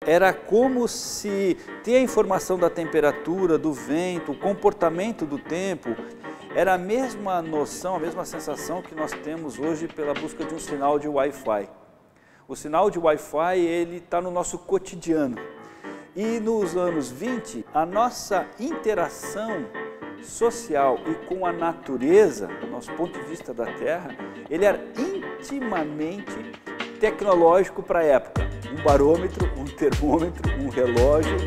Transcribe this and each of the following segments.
Era como se ter a informação da temperatura, do vento, o comportamento do tempo, era a mesma noção, a mesma sensação que nós temos hoje pela busca de um sinal de Wi-Fi. O sinal de Wi-Fi, ele está no nosso cotidiano. E nos anos 20, a nossa interação social e com a natureza, do nosso ponto de vista da Terra, ele era intimamente tecnológico para a época. Um barômetro, um termômetro, um relógio.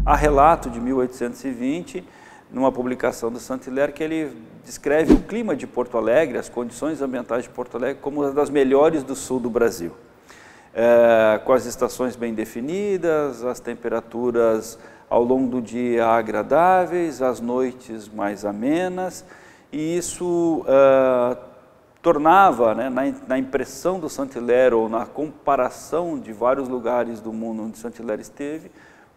Há relato de 1820, numa publicação do Saint-Hilaire, que ele descreve o clima de Porto Alegre, as condições ambientais de Porto Alegre, como uma das melhores do sul do Brasil. Com as estações bem definidas, as temperaturas ao longo do dia agradáveis, as noites mais amenas, e isso tornava, né, na impressão do Saint-Hilaire ou na comparação de vários lugares do mundo onde Saint-Hilaire esteve,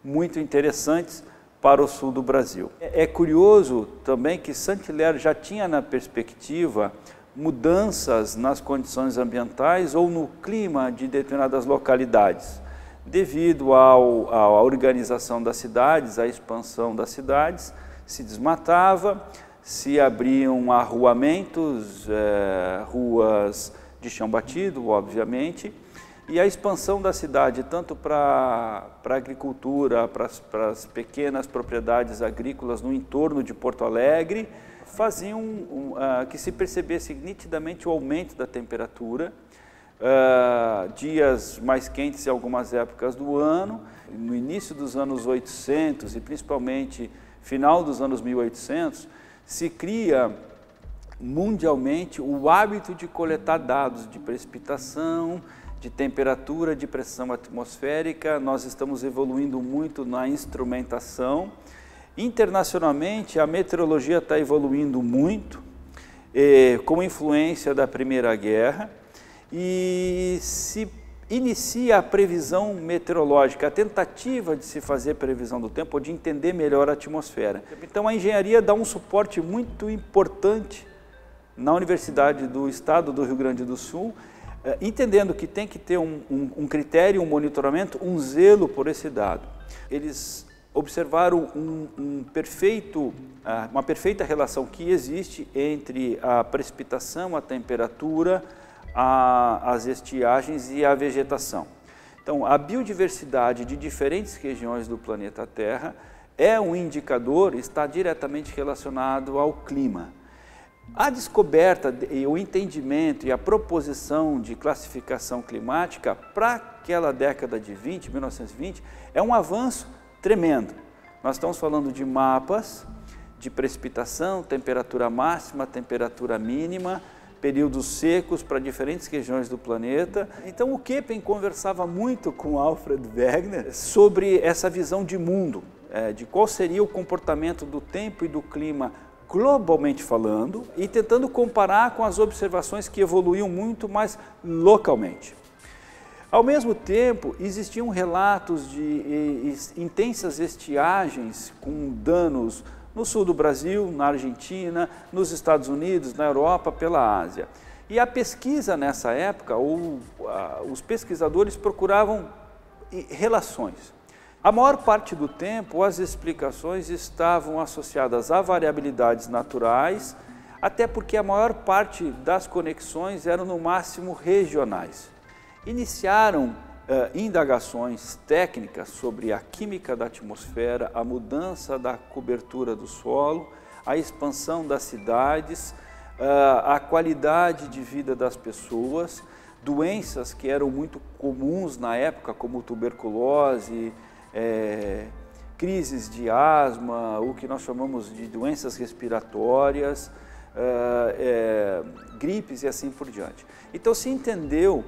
muito interessantes para o sul do Brasil. É curioso também que Saint-Hilaire já tinha na perspectiva mudanças nas condições ambientais ou no clima de determinadas localidades, devido à organização das cidades, à expansão das cidades, se desmatava, se abriam arruamentos, ruas de chão batido, obviamente, e a expansão da cidade, tanto para a agricultura, para as pequenas propriedades agrícolas no entorno de Porto Alegre, faziam que se percebesse nitidamente o aumento da temperatura, dias mais quentes em algumas épocas do ano. No início dos anos 800 e principalmente final dos anos 1800, se cria mundialmente o hábito de coletar dados de precipitação, de temperatura, de pressão atmosférica. Nós estamos evoluindo muito na instrumentação. Internacionalmente, a meteorologia está evoluindo muito, com influência da Primeira Guerra, e se inicia a previsão meteorológica, a tentativa de se fazer previsão do tempo, ou de entender melhor a atmosfera. Então a engenharia dá um suporte muito importante na Universidade do Estado do Rio Grande do Sul, entendendo que tem que ter um critério, um monitoramento, um zelo por esse dado. Eles observaram uma perfeita relação que existe entre a precipitação, a temperatura, as estiagens e a vegetação. Então, a biodiversidade de diferentes regiões do planeta Terra é um indicador, está diretamente relacionado ao clima. A descoberta, o entendimento e a proposição de classificação climática para aquela década de 1920, é um avanço tremendo. Nós estamos falando de mapas de precipitação, temperatura máxima, temperatura mínima, períodos secos para diferentes regiões do planeta. Então o Köppen conversava muito com Alfred Wegener sobre essa visão de mundo, de qual seria o comportamento do tempo e do clima globalmente falando, e tentando comparar com as observações que evoluíam muito mais localmente. Ao mesmo tempo, existiam relatos de intensas estiagens com danos no sul do Brasil, na Argentina, nos Estados Unidos, na Europa, pela Ásia. E a pesquisa nessa época, os pesquisadores procuravam relações. A maior parte do tempo, as explicações estavam associadas a variabilidades naturais, até porque a maior parte das conexões eram no máximo regionais. Iniciaram indagações técnicas sobre a química da atmosfera, a mudança da cobertura do solo, a expansão das cidades, a qualidade de vida das pessoas, doenças que eram muito comuns na época, como tuberculose, crises de asma, o que nós chamamos de doenças respiratórias, gripes e assim por diante. Então se entendeu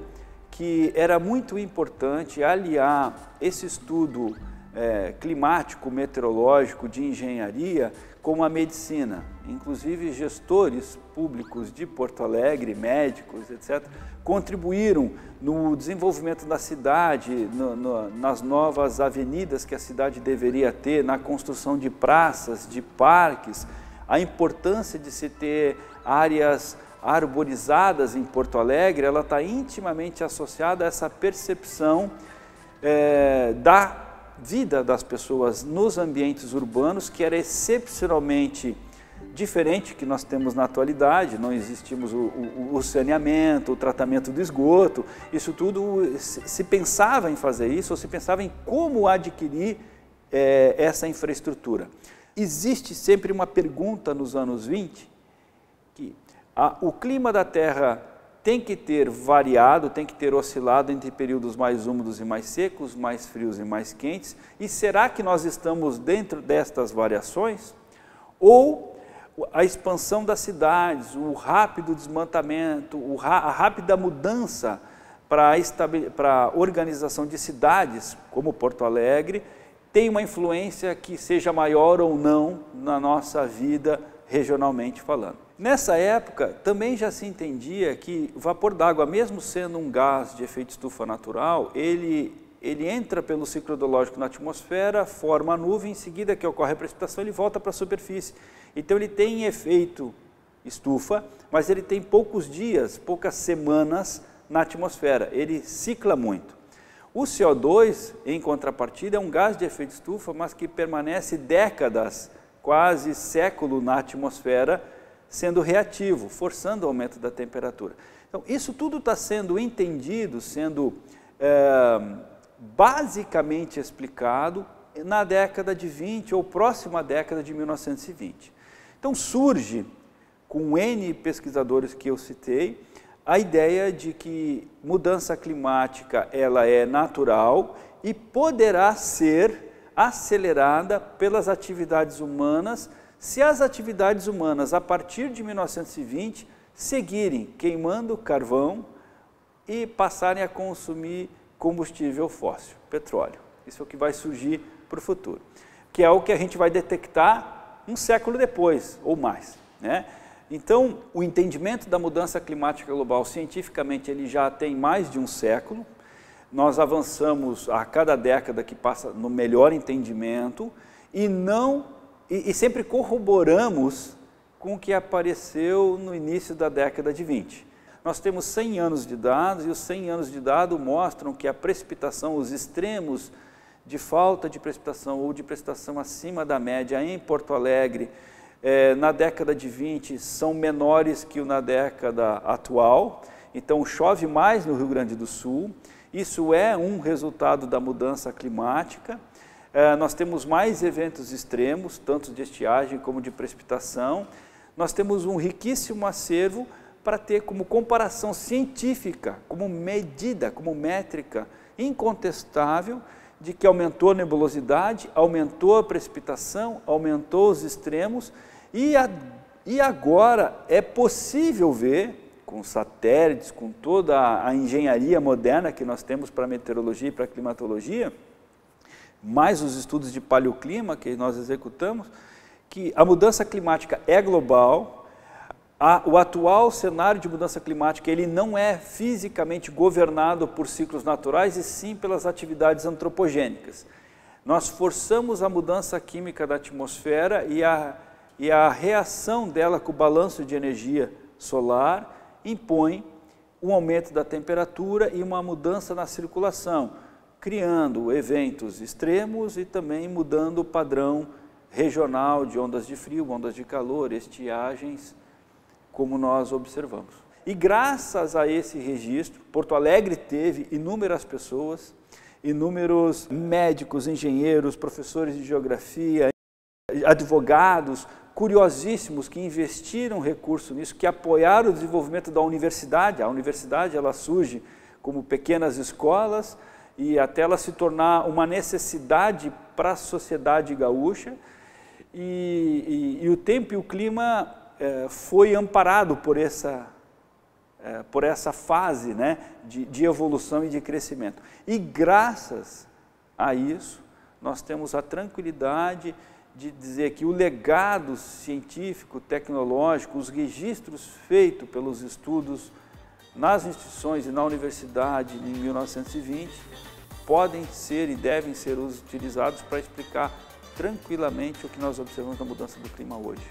que era muito importante aliar esse estudo climático, meteorológico, de engenharia, como a medicina. Inclusive gestores públicos de Porto Alegre, médicos, etc., contribuíram no desenvolvimento da cidade, nas novas avenidas que a cidade deveria ter, na construção de praças, de parques, a importância de se ter áreas arborizadas em Porto Alegre, ela está intimamente associada a essa percepção da vida das pessoas nos ambientes urbanos, que era excepcionalmente diferente que nós temos na atualidade. Não existimos o saneamento, o tratamento do esgoto, isso tudo se pensava em fazer isso, ou se pensava em como adquirir essa infraestrutura. Existe sempre uma pergunta nos anos 20, que o clima da Terra tem que ter variado, tem que ter oscilado entre períodos mais úmidos e mais secos, mais frios e mais quentes, e será que nós estamos dentro destas variações? Ou a expansão das cidades, o rápido desmatamento, a rápida mudança para a organização de cidades, como Porto Alegre, tem uma influência que seja maior ou não na nossa vida regionalmente falando. Nessa época, também já se entendia que o vapor d'água, mesmo sendo um gás de efeito estufa natural, ele entra pelo ciclo hidrológico na atmosfera, forma a nuvem, em seguida que ocorre a precipitação, ele volta para a superfície. Então ele tem efeito estufa, mas ele tem poucos dias, poucas semanas na atmosfera, ele cicla muito. O CO2, em contrapartida, é um gás de efeito estufa, mas que permanece décadas, quase século na atmosfera, sendo reativo, forçando o aumento da temperatura. Então, isso tudo está sendo entendido, sendo basicamente explicado na década de 20 ou próxima à década de 1920. Então, surge, com N pesquisadores que eu citei, a ideia de que mudança climática ela é natural e poderá ser acelerada pelas atividades humanas, se as atividades humanas, a partir de 1920, seguirem queimando carvão e passarem a consumir combustível fóssil, petróleo. Isso é o que vai surgir para o futuro, que é o que a gente vai detectar um século depois, ou mais, né? Então, o entendimento da mudança climática global, cientificamente, ele já tem mais de um século. Nós avançamos a cada década que passa no melhor entendimento e sempre corroboramos com o que apareceu no início da década de 20. Nós temos 100 anos de dados e os 100 anos de dados mostram que a precipitação, os extremos de falta de precipitação ou de precipitação acima da média em Porto Alegre, na década de 20 são menores que na década atual, então chove mais no Rio Grande do Sul, isso é um resultado da mudança climática. Nós temos mais eventos extremos, tanto de estiagem como de precipitação. Nós temos um riquíssimo acervo para ter como comparação científica, como medida, como métrica incontestável de que aumentou a nebulosidade, aumentou a precipitação, aumentou os extremos e agora é possível ver, com satélites, com toda a engenharia moderna que nós temos para a meteorologia e para a climatologia, mais os estudos de paleoclima que nós executamos, que a mudança climática é global. O atual cenário de mudança climática ele não é fisicamente governado por ciclos naturais, e sim pelas atividades antropogênicas. Nós forçamos a mudança química da atmosfera e a reação dela com o balanço de energia solar impõe um aumento da temperatura e uma mudança na circulação, criando eventos extremos e também mudando o padrão regional de ondas de frio, ondas de calor, estiagens, como nós observamos. E graças a esse registro, Porto Alegre teve inúmeras pessoas, inúmeros médicos, engenheiros, professores de geografia, advogados, curiosíssimos que investiram recurso nisso, que apoiaram o desenvolvimento da universidade. A universidade ela surge como pequenas escolas e até ela se tornar uma necessidade para a sociedade gaúcha, e o tempo e o clima foi amparado por essa fase, né, de evolução e de crescimento. E graças a isso, nós temos a tranquilidade de dizer que o legado científico, tecnológico, os registros feitos pelos estudos nas instituições e na universidade em 1920 podem ser e devem ser utilizados para explicar tranquilamente o que nós observamos na mudança do clima hoje.